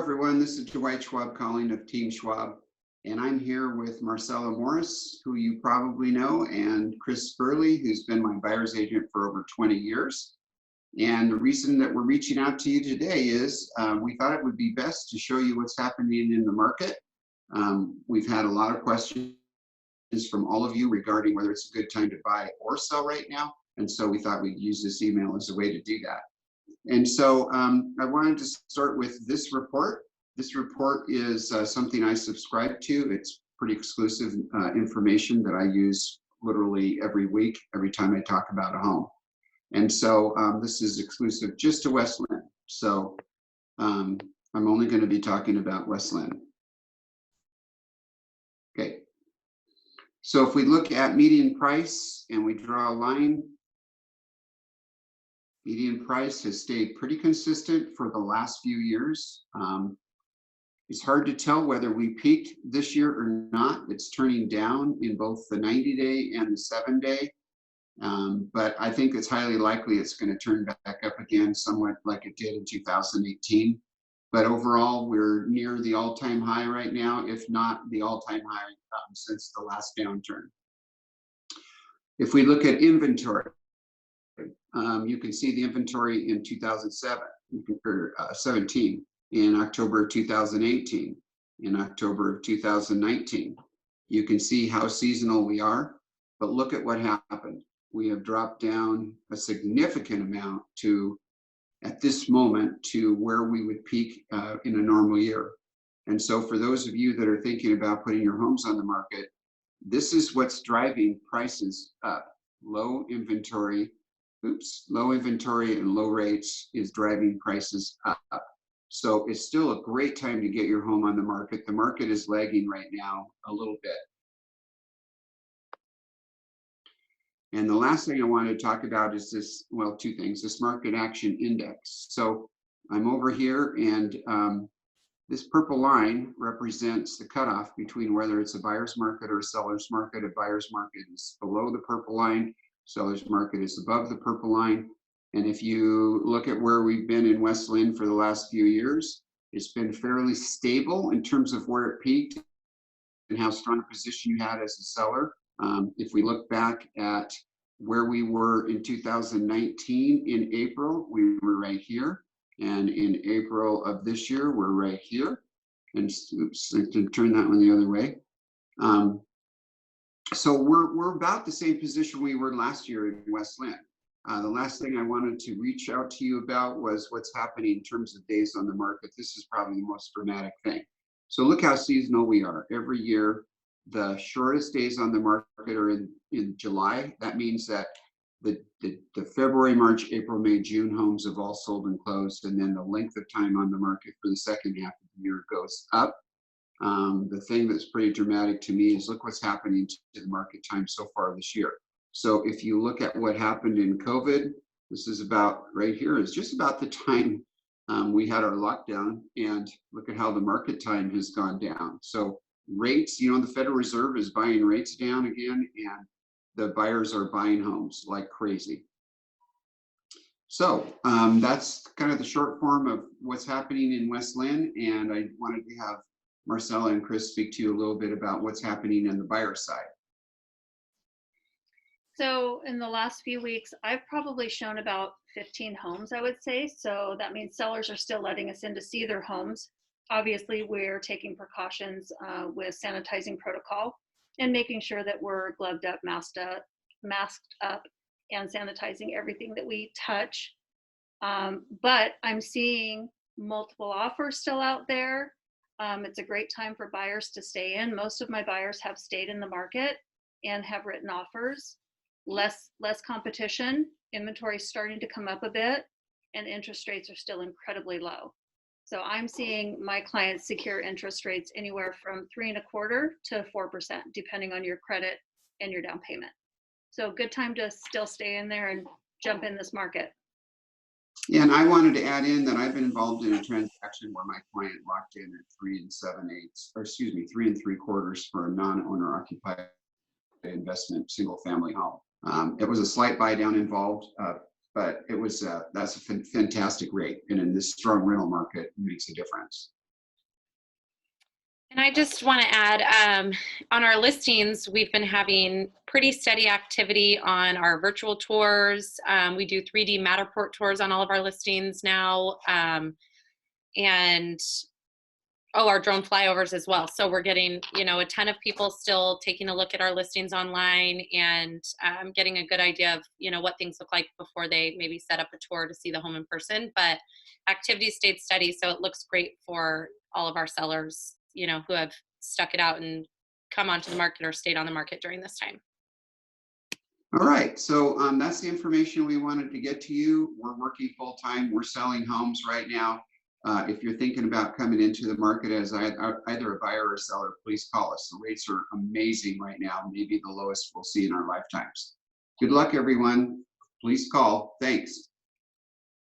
everyone. This is Dwight Schwab calling of Team Schwab, and I'm here with Marcella Morris, who you probably know, and Chris Spurley, who's been my buyer's agent for over 20 years. And the reason that we're reaching out to you today is we thought it would be best to show you what's happening in the market. We've had a lot of questions from all of you regarding whether it's a good time to buy or sell right now, and so we thought we'd use this email as a way to do that. And so I wanted to start with this report. This report is something I subscribe to. It's pretty exclusive information that I use literally every week, every time I talk about a home. And so this is exclusive just to West Linn. So I'm only going to be talking about West Linn. Okay. So if we look at median price and we draw a line, median price has stayed pretty consistent for the last few years. It's hard to tell whether we peaked this year or not. It's turning down in both the 90-day and the 7-day. But I think it's highly likely it's going to turn back up again, somewhat like it did in 2018. But overall, we're near the all-time high right now, if not the all-time high since the last downturn. If we look at inventory, you can see the inventory in 2007, or 17, in October of 2018, in October of 2019. You can see how seasonal we are, but look at what happened. We have dropped down a significant amount to, at this moment, to where we would peak in a normal year. And so for those of you that are thinking about putting your homes on the market, this is what's driving prices up. Low inventory and low rates is driving prices up. So it's still a great time to get your home on the market. The market is lagging right now a little bit. And the last thing I wanted to talk about is this, well, two things, this market action index. So I'm over here, and this purple line represents the cutoff between whether it's a buyer's market or a seller's market. A buyer's market is below the purple line. Seller's market is above the purple line. And if you look at where we've been in West Linn for the last few years, it's been fairly stable in terms of where it peaked and how strong a position you had as a seller. If we look back at where we were in 2019 in April, we were right here. And in April of this year, we're right here. And oops, I can turn that one the other way. So we're about the same position we were last year in West Linn. The last thing I wanted to reach out to you about was what's happening in terms of days on the market. This is probably the most dramatic thing. So look how seasonal we are. Every year, the shortest days on the market are in July. That means that the February, March, April, May, June homes have all sold and closed, and then the length of time on the market for the second half of the year goes up. The thing that's pretty dramatic to me is look what's happening to the market time so far this year. So if you look at what happened in COVID, this is about right here, is just about the time we had our lockdown, and look at how the market time has gone down. So rates, you know, the Federal Reserve is buying rates down again, and the buyers are buying homes like crazy. So that's kind of the short form of what's happening in West Linn, and I wanted to have Marcella and Chris speak to you a little bit about what's happening on the buyer side. So in the last few weeks, I've probably shown about 15 homes, I would say. So that means sellers are still letting us in to see their homes. Obviously, we're taking precautions with sanitizing protocol and making sure that we're gloved up, masked up, and sanitizing everything that we touch. But I'm seeing multiple offers still out there. It's a great time for buyers to stay in. Most of my buyers have stayed in the market and have written offers. Less competition, inventory starting to come up a bit, and interest rates are still incredibly low. So I'm seeing my clients secure interest rates anywhere from 3.25% to 4%, depending on your credit and your down payment. So good time to still stay in there and jump in this market. Yeah, and I wanted to add in that I've been involved in a transaction where my client locked in at 3 3.75 for a non-owner occupied investment single family home. It was a slight buy down involved, but it was that's a fantastic rate, and in this strong rental market, it makes a difference. And I just want to add, on our listings, we've been having pretty steady activity on our virtual tours. We do 3D Matterport tours on all of our listings now. And our drone flyovers as well. So we're getting, a ton of people still taking a look at our listings online and getting a good idea of, what things look like before they maybe set up a tour to see the home in person. But activity stayed steady, so it looks great for all of our sellers, who have stuck it out and come onto the market or stayed on the market during this time. All right, so that's the information we wanted to get to you. We're working full time. We're selling homes right now. If you're thinking about coming into the market as either a buyer or a seller, please call us. The rates are amazing right now, maybe the lowest we'll see in our lifetimes. Good luck, everyone. Please call. Thanks.